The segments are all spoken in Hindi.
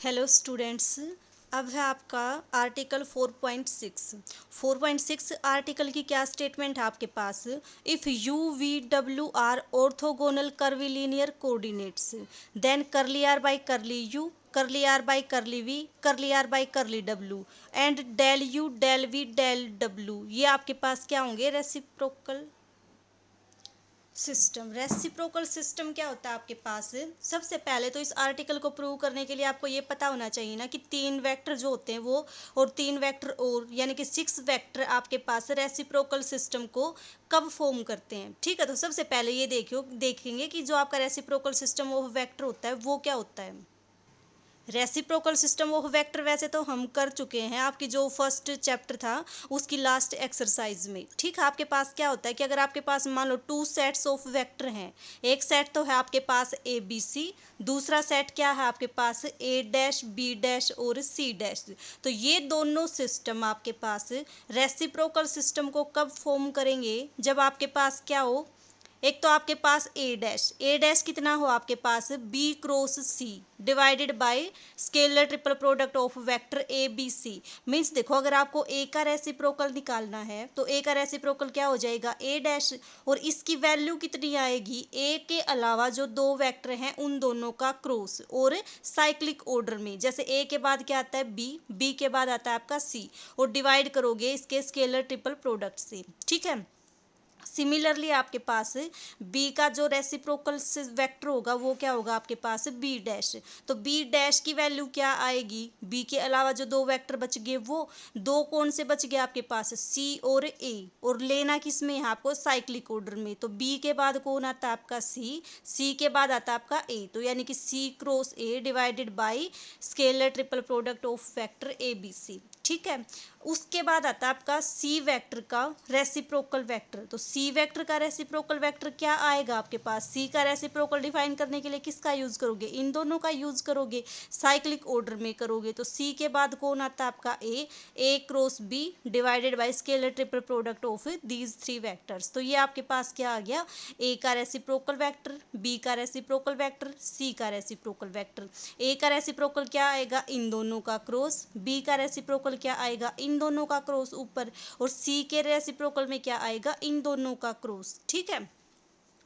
Hello students. अब है आपका आर्टिकल 4.6। 4.6 आर्टिकल की क्या स्टेटमेंट है आपके पास? If U V W R orthogonal curvilinear coordinates then curly are by curly U curly are by curly V curly are by curly W and del U del V del W, ये आपके पास क्या होंगे? Reciprocal system. रेसिप्रोकल सिस्टम क्या होता है आपके पास? सबसे पहले तो इस आर्टिकल को प्रूव करने के लिए आपको ये पता होना चाहिए ना कि तीन वेक्टर जो होते हैं वो और तीन वेक्टर और यानी कि 6 वेक्टर आपके पास रेसिप्रोकल सिस्टम को कब फॉर्म करते हैं। ठीक है, तो सबसे पहले ये देखेंगे कि जो आपका रेसिप्रोकल सिस्टम ऑफ वेक्टर होता है वो क्या होता है। रेसिप्रोकल सिस्टम ऑफ वेक्टर वैसे तो हम कर चुके हैं आपकी जो फर्स्ट चैप्टर था उसकी लास्ट एक्सरसाइज में। ठीक है, आपके पास क्या होता है कि अगर आपके पास मान लो 2 सेट्स ऑफ वेक्टर हैं, एक सेट तो है आपके पास ए बी सी, दूसरा सेट क्या है आपके पास ए डैश बी डैश और सी डैश। तो ये दोनों सिस्टम आपके पास रेसिप्रोकल सिस्टम को कब फॉर्म करेंगे? जब आपके पास क्या हो, एक तो आपके पास ए डैश कितना हो आपके पास B cross C divided by scalar triple product of vector A B C. Means देखो, अगर आपको ए का रेसिप्रोकल निकालना है तो ए का रेसिप्रोकल क्या हो जाएगा? ए डैश। और इसकी वैल्यू कितनी आएगी? ए के अलावा जो दो वेक्टर हैं उन दोनों का क्रॉस और साइक्लिक ऑर्डर में। जैसे ए के बाद क्या आता है बी, बी के बाद आता है आपका सी, और डिवाइड करोगे इसके स्केलर ट्रिपल प्रोडक्ट से। ठीक है, सिमिलरली आपके पास बी का जो रेसिप्रोकल वेक्टर होगा वो क्या होगा आपके पास? B dash. तो बी डैश की वैल्यू क्या आएगी? बी के अलावा जो दो वेक्टर बच गए वो दो कौन से बच गए आपके पास? सी और ए, और लेना किस में है आपको? साइक्लिक ऑर्डर में। तो बी के बाद कौन आता है आपका? सी, सी के बाद आता है आपका ए, तो यानी कि C cross A divided by scalar triple product of vector A B C. ठीक है, उसके बाद आता है आपका सी वेक्टर का रेसिप्रोकल वेक्टर। तो सी वेक्टर का रेसिप्रोकल वेक्टर क्या आएगा आपके पास? सी का रेसिप्रोकल डिफाइन करने के लिए किसका यूज करोगे? इन दोनों का यूज करोगे, साइक्लिक ऑर्डर में करोगे। तो सी के बाद कौन आता है आपका? A cross B divided by scalar triple product of these three vectors. तो ये आपके पास क्या आ गया? ए का रेसिप्रोकल वेक्टर, बी का रेसिप्रोकल वेक्टर, सी का रेसिप्रोकल वेक्टर। ए का रेसिप्रोकल क्या आएगा? इन दोनों का क्रॉस। बी का रेसिप्रोकल क्या आएगा? इन दोनों का क्रॉस ऊपर। और सी के रेसिप्रोकल में क्या आएगा? इन दोनों का क्रॉस। ठीक है,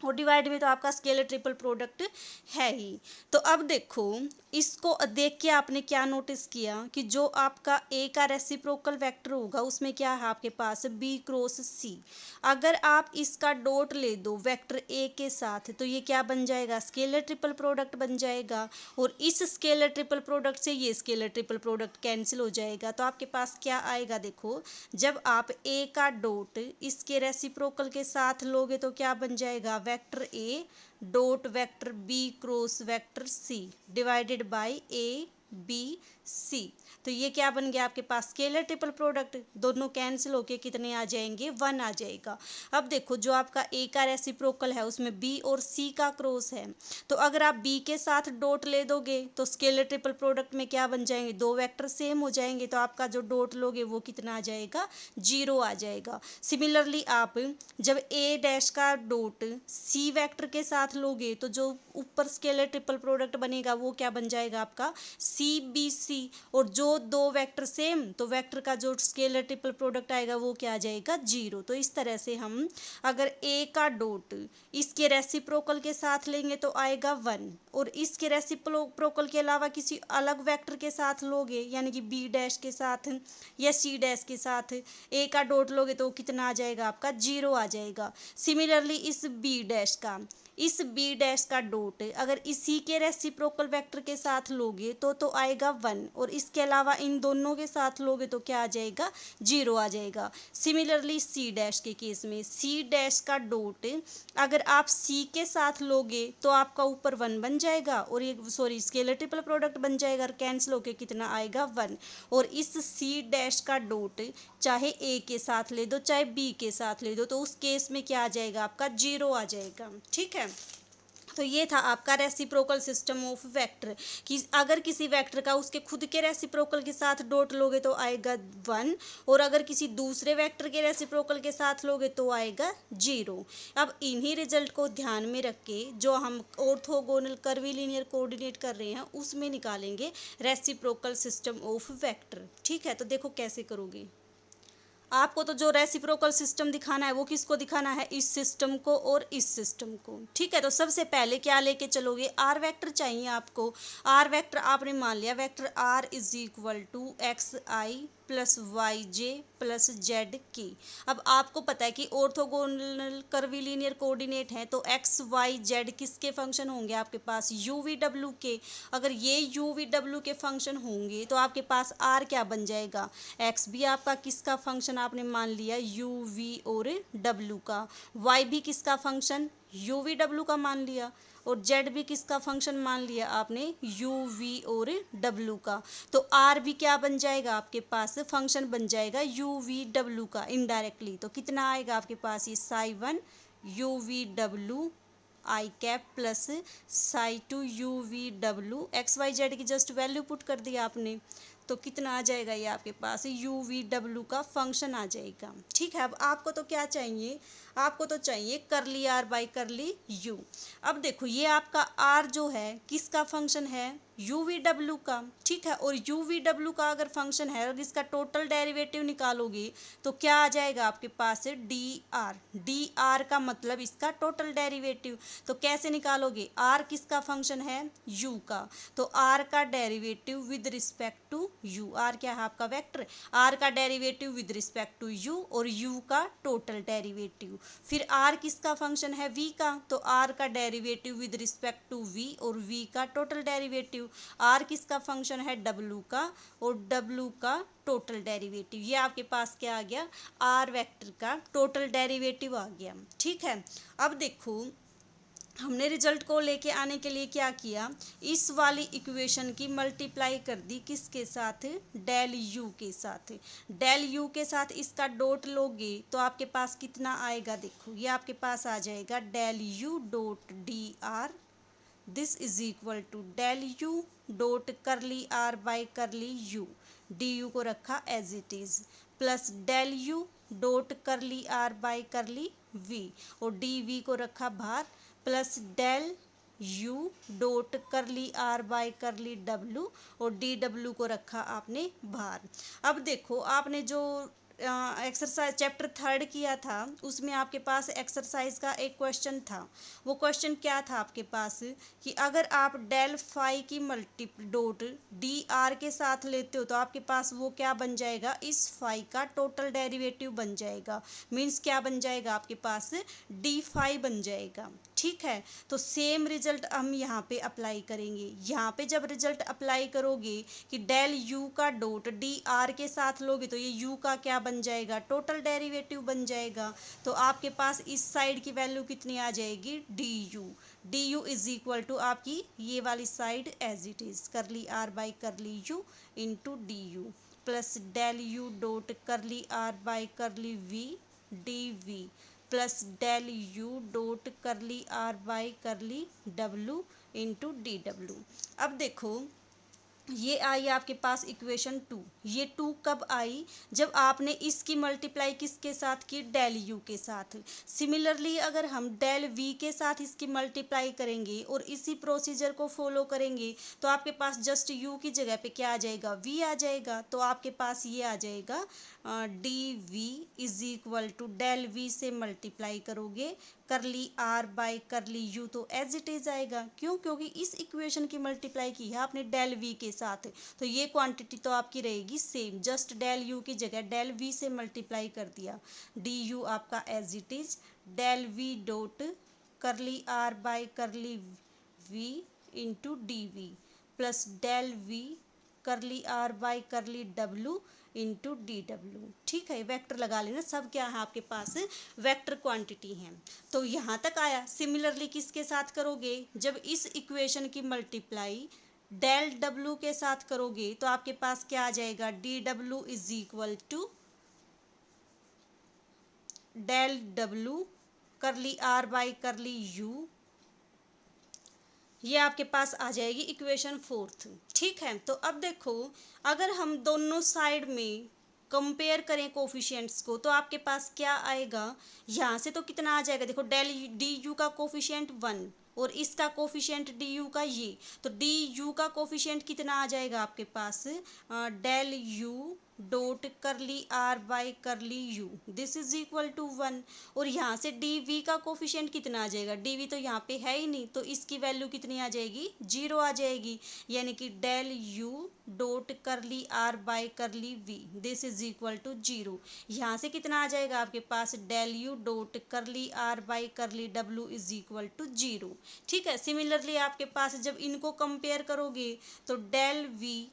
और डिवाइड में तो आपका स्केलर ट्रिपल प्रोडक्ट है ही। तो अब देखो, इसको देख के आपने क्या नोटिस किया कि जो आपका ए का रेसिप्रोकल वेक्टर होगा उसमें क्या है आपके पास? बी क्रॉस सी। अगर आप इसका डॉट ले दो वेक्टर ए के साथ तो ये क्या बन जाएगा? स्केलर ट्रिपल प्रोडक्ट बन जाएगा। और इस स्केलर ट्रिपल प्रोडक्ट से ये स्केलर ट्रिपल प्रोडक्ट कैंसिल हो जाएगा। तो आपके पास क्या आएगा? देखो, जब आप ए का डॉट इसके रेसिप्रोकल के साथ लोगे तो क्या बन जाएगा? Vector A dot vector B cross vector C divided by A B C. तो ये क्या बन गया आपके पास? Scalar triple product. दोनों कैंसिल होके कितने आ जाएंगे? 1 आ जाएगा। अब देखो, जो आपका ए का रेसिप्रोकल है उसमें बी और सी का क्रॉस है, तो अगर आप बी के साथ डॉट ले दोगे तो स्केलर ट्रिपल प्रोडक्ट में क्या बन जाएंगे? दो वेक्टर सेम हो जाएंगे। तो आपका जो डॉट लोगे वो कितना आ जाएगा? 0 आ जाएगा। सिमिलरली आप जब ए डैश का डॉट सी वेक्टर के साथ लोगे तो जो ऊपर स्केलर ट्रिपल प्रोडक्ट बनेगा वो क्या बन जाएगा आपका? C B C. और जो दो वेक्टर सेम तो वेक्टर का जो स्केलर ट्रिपल प्रोडक्ट आएगा वो क्या आ जाएगा? 0। तो इस तरह से हम अगर ए का डॉट इसके रेसिप्रोकल के साथ लेंगे तो आएगा 1, और इसके रेसिप्रोकल के अलावा किसी अलग वेक्टर के साथ लोगे यानी कि बी डैश के साथ या सी डैश के साथ ए का डॉट लोगे तो कितना आ जाएगा आपका? 0 आ जाएगा। सिमिलरली इस बी डैश का डॉट अगर इसी के रेसिप्रोकल वेक्टर के साथ लोगे तो आएगा 1, और इसके अलावा इन दोनों के साथ लोगे तो क्या आ जाएगा? 0 आ जाएगा। सिमिलरली सी डैश के केस में सी डैश का डॉट अगर आप सी के साथ लोगे तो आपका ऊपर 1 बन जाएगा, और ये स्केलर ट्रिपल प्रोडक्ट बन जाएगा, और कैंसिल होके कितना आएगा? 1। और इस सी डैश का डॉट चाहे ए के साथ ले दो चाहे बी के साथ ले दो तो उस केस में क्या आ जाएगा? आपका 0 आ जाएगा। ठीक है, तो ये था आपका रेसिप्रोकल सिस्टम ऑफ वेक्टर कि अगर किसी वेक्टर का उसके खुद के रेसिप्रोकल के साथ डॉट लोगे तो आएगा 1 और अगर किसी दूसरे वेक्टर के रेसिप्रोकल के साथ लोगे तो आएगा 0। अब इन्हीं रिजल्ट को ध्यान में रख के जो हम ऑर्थोगोनल कर्वीलिनियर कोऑर्डिनेट कर रहे हैं उसमें निकालेंगे रेसिप्रोकल सिस्टम ऑफ वेक्टर। ठीक है, तो देखो कैसे करोगे। आपको तो जो रेसिप्रोकल सिस्टम दिखाना है वो किसको दिखाना है, इस सिस्टम को और इस सिस्टम को। ठीक है, तो सबसे पहले क्या लेके चलोगे, आर वेक्टर चाहिए आपको। आर वेक्टर आपने मान लिया vector R is equal to X I plus Y J plus Z के। अब आपको पता है कि ऑर्थोगोनल कर्वीलिनियर कोऑर्डिनेट है तो एक्स वाई जेड किसके फंक्शन होंगे आपके पास, यू वी डब्ल्यू के। अगर ये यू वी डब्ल्यू के फंक्शन होंगे तो आपके पास आर क्या बन जाएगा, एक्स भी आपका किसका फंक्शन आपने मान लिया, यू वी और डब्ल्यू का। वाई भी किसका फंक्शन, यू वी डब्ल्यू का मान लिया। और जेड भी किसका फंक्शन मान लिया आपने, यू वी और डब्ल्यू का। तो आर भी क्या बन जाएगा आपके पास, फंक्शन बन जाएगा यू वी डब्ल्यू का इनडायरेक्टली। तो कितना आएगा आपके पास, ये psi 1 U V W I cap plus psi 2 U V W X Y Z की जस्ट वैल्यू पुट कर दी आपने। तो कितना आ जाएगा, ये आपके पास यू वी डब्ल्यू का फंक्शन आ जाएगा। ठीक है, अब आपको तो क्या चाहिए, आपको तो चाहिए करली आर बाई करली यू। अब देखो ये आपका आर जो है किसका फंक्शन है, यू वी डब्ल्यू का। ठीक है, और यू वी डब्ल्यू का अगर फंक्शन है और इसका टोटल डेरिवेटिव निकालोगे तो क्या आ जाएगा आपके पास, डी आर। डी आर का मतलब इसका टोटल डेरिवेटिव। तो कैसे निकालोगे, आर किसका फंक्शन है, यू का। तो आर का derivative with respect to U, R क्या है आपका वेक्टर, आर का derivative with respect to U और यू का टोटल डेरिवेटिव। फिर आर किसका फंक्शन है, वी का। तो आर का derivative with respect to V और वी का टोटल डेरिवेटिव। आर किसका फंक्शन है, डब्ल्यू का और डब्ल्यू का टोटल डेरिवेटिव। ये आपके पास क्या आ गया, आर वेक्टर का टोटल डेरिवेटिव आ गया। ठीक है, अब देखो हमने रिजल्ट को लेके आने के लिए क्या किया, इस वाली इक्वेशन की मल्टीप्लाई कर दी किसके साथ, डेल यू के साथ। डेल यू के साथ इसका डॉट लोगे तो आपके पास कितना आएगा, देखो ये आपके पास आ जाएगा del you dot d r, this is equal to del you dot curly are by curly u, D u को रखा as it is, plus del you dot curly are by curly we और डी वी को रखा बाहर, plus del you dot curly are by curly डब्ल्यू और डी डब्ल्यू को रखा आपने बाहर। अब देखो आपने जो एक्सरसाइज चैप्टर 3 किया था उसमें आपके पास एक्सरसाइज का एक क्वेश्चन था। वो क्वेश्चन क्या था आपके पास कि अगर आप डेल फाई की मल्टी डॉट डी आर के साथ लेते हो तो आपके पास वो क्या बन जाएगा, इस फाई का टोटल डेरिवेटिव बन जाएगा। मीन्स क्या बन जाएगा आपके पास, डी फाई बन जाएगा। ठीक है, तो सेम रिजल्ट हम यहाँ पे अप्लाई करेंगे। यहाँ पे जब रिजल्ट अप्लाई करोगे कि डेल यू का डॉट डी आर के साथ लोगे तो ये यू का क्या बन जाएगा, टोटल डेरिवेटिव बन जाएगा। तो आपके पास इस साइड की वैल्यू कितनी आ जाएगी, D U. D U is equal to आपकी ये वाली side as it is curly are by curly U into D U plus del you dot curly are by curly V D V plus del you dot curly are by curly W into D W. अब देखो ये आई आपके पास इक्वेशन 2। ये 2 कब आई, जब आपने इसकी मल्टीप्लाई किसके साथ की, डेल यू के साथ। सिमिलरली अगर हम डेल वी के साथ इसकी मल्टीप्लाई करेंगे और इसी प्रोसीजर को फॉलो करेंगे तो आपके पास जस्ट यू की जगह पे क्या आ जाएगा, वी आ जाएगा। तो आपके पास ये आ जाएगा D V is equal to del V से मल्टीप्लाई करोगे curly are by curly U तो एज इट इज आएगा। क्यों, क्योंकि इस इक्वेशन की मल्टीप्लाई की है आपने डेल वी के साथ, तो ये क्वांटिटी तो आपकी रहेगी सेम, जस्ट डेल यू की जगह डेल वी से मल्टीप्लाई कर दिया। डी यू आपका as it is del V dot curly are by curly V into D V plus del V curly are by curly W into D W. ठीक है, वेक्टर लगा लेना, सब क्या है आपके पास, वेक्टर क्वांटिटी है। तो यहाँ तक आया। सिमिलरली किसके साथ करोगे, जब इस इक्वेशन की मल्टीप्लाई डेल डब्ल्यू के साथ करोगे तो आपके पास क्या आ जाएगा, D W is equal to del W curly are by curly U ये आपके पास आ जाएगी इक्वेशन फोर्थ। ठीक है, तो अब देखो अगर हम दोनों साइड में कंपेयर करें कोफिशिएंट्स को तो आपके पास क्या आएगा, यहाँ से तो कितना आ जाएगा, देखो डेल डी यू का कोफिशिएंट 1 और इसका कोफिशिएंट डी यू का ये, तो डी यू का कोफिशिएंट कितना आ जाएगा आपके पास, del you dot curly are by curly U, this is equal to 1। और यहाँ से डी वी का कोफिशिएंट कितना आ जाएगा, डी वी तो यहाँ पे है ही नहीं, तो इसकी वैल्यू कितनी आ जाएगी, 0 आ जाएगी, यानी कि del you dot curly are by curly V, this is equal to 0। यहाँ से कितना आ जाएगा आपके पास, del you dot curly are by curly W is equal to 0। ठीक है, सिमिलरली आपके पास जब इनको कंपेयर करोगे तो del V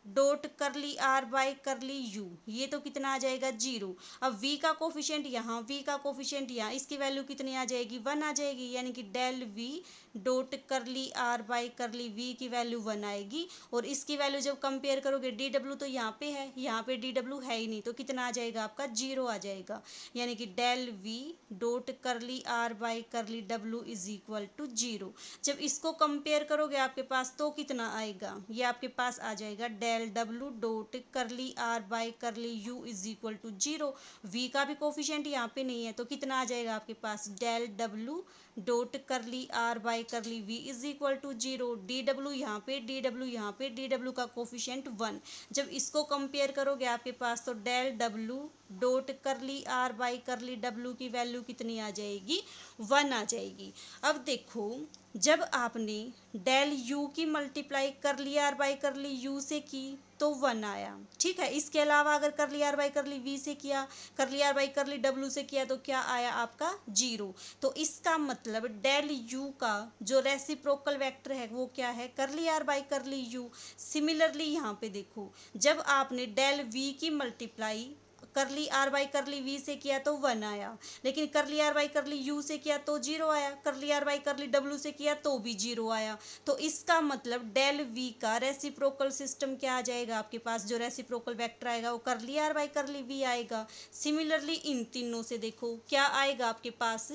dot curly are by curly U, ये तो कितना आ जाएगा, 0। अब v का कोफिशिएंट यहाँ, v का कोफिशिएंट यहाँ, इसकी वैल्यू कितनी आ जाएगी, 1 आ जाएगी, यानी कि del v dot curly are by करली v की वैल्यू 1 आएगी। और इसकी वैल्यू जब कंपेयर करोगे, डी डब्ल्यू तो यहाँ पे है, यहाँ पे डी डब्ल्यू है ही नहीं, तो कितना आ जाएगा आपका, 0 आ जाएगा, यानी कि del v dot curly are by curly W is equal to 0। जब इसको कंपेयर करोगे आपके पास तो कितना आएगा, ये आपके पास आ जाएगा del W dot curly are by curly U is equal to 0। V का भी कोफिशिएंट यहाँ पे नहीं है, तो कितना आ जाएगा आपके पास, del W dot curly are by curly V is equal to 0। D W यहाँ पे, डी डब्ल्यू यहाँ पे, डी डब्ल्यू का कोफिशिएंट 1। जब इसको कंपेयर करोगे आपके पास तो del W dot curly are by curly W की वैल्यू कितनी आ जाएगी, 1 आ जाएगी। अब देखो जब आपने डेल यू की multiply curly are by curly you से की तो 1 आया। ठीक है, इसके अलावा अगर करली आर बाई करली वी से किया, करली आर बाई करली डब्ल्यू से किया तो क्या आया आपका, 0। तो इसका मतलब डेल यू का जो रेसिप्रोकल वेक्टर है वो क्या है, curly are by curly U. Similarly यहाँ पे देखो जब आपने डेल वी की multiply curly are by curly V से किया तो 1 आया, लेकिन करली आर बाई करली यू से किया तो 0 आया, करली आर बाई करली डब्ल्यू से किया तो भी 0 आया। तो इसका मतलब डेल वी का रेसिप्रोकल सिस्टम क्या आ जाएगा आपके पास, जो रेसिप्रोकल वेक्टर आएगा वो curly are by curly V आएगा। सिमिलरली इन तीनों से देखो क्या आएगा आपके पास,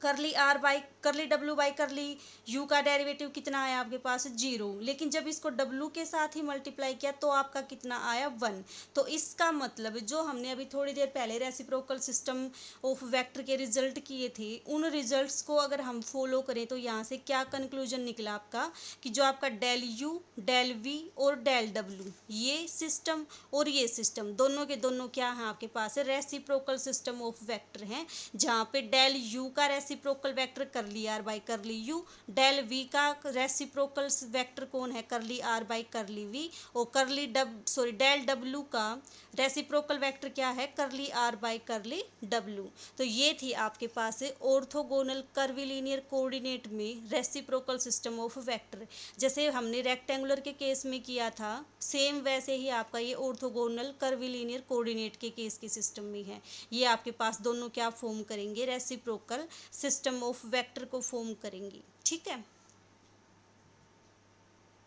curly are by curly W by curly U का डेरिवेटिव कितना आया आपके पास, 0। लेकिन जब इसको डब्ल्यू के साथ ही मल्टीप्लाई किया तो आपका कितना आया, 1। तो इसका मतलब जो हमने अभी थोड़ी देर पहले रेसिप्रोकल सिस्टम ऑफ वेक्टर के रिजल्ट किए थे, उन रिजल्ट्स को अगर हम फॉलो करें तो यहाँ से क्या कंक्लूजन निकला आपका, कि जो आपका डेल यू डेल वी और डेल डब्ल्यू ये सिस्टम और ये सिस्टम दोनों के दोनों क्या है आपके पास, रेसिप्रोकल सिस्टम ऑफ वेक्टर हैं, जहाँ पे डेल यू का reciprocal vector curly are by curly U, del V का रेसिप्रोकल वेक्टर कौन है, curly are by curly we, और डेल डब्ल्यू का रेसिप्रोकल वेक्टर क्या है, curly are by curly W. तो ये थी आपके पास ऑर्थोगोनल कर्विलीनियर कोऑर्डिनेट में रेसिप्रोकल सिस्टम ऑफ वेक्टर। जैसे हमने रेक्टेंगुलर के केस में किया था सेम वैसे ही आपका ये ऑर्थोगोनल कर्विलीनियर कोऑर्डिनेट के केस के सिस्टम में है। ये आपके पास दोनों क्या फॉर्म करेंगे, रेसिप्रोकल सिस्टम ऑफ वेक्टर को फॉर्म करेंगे। ठीक है।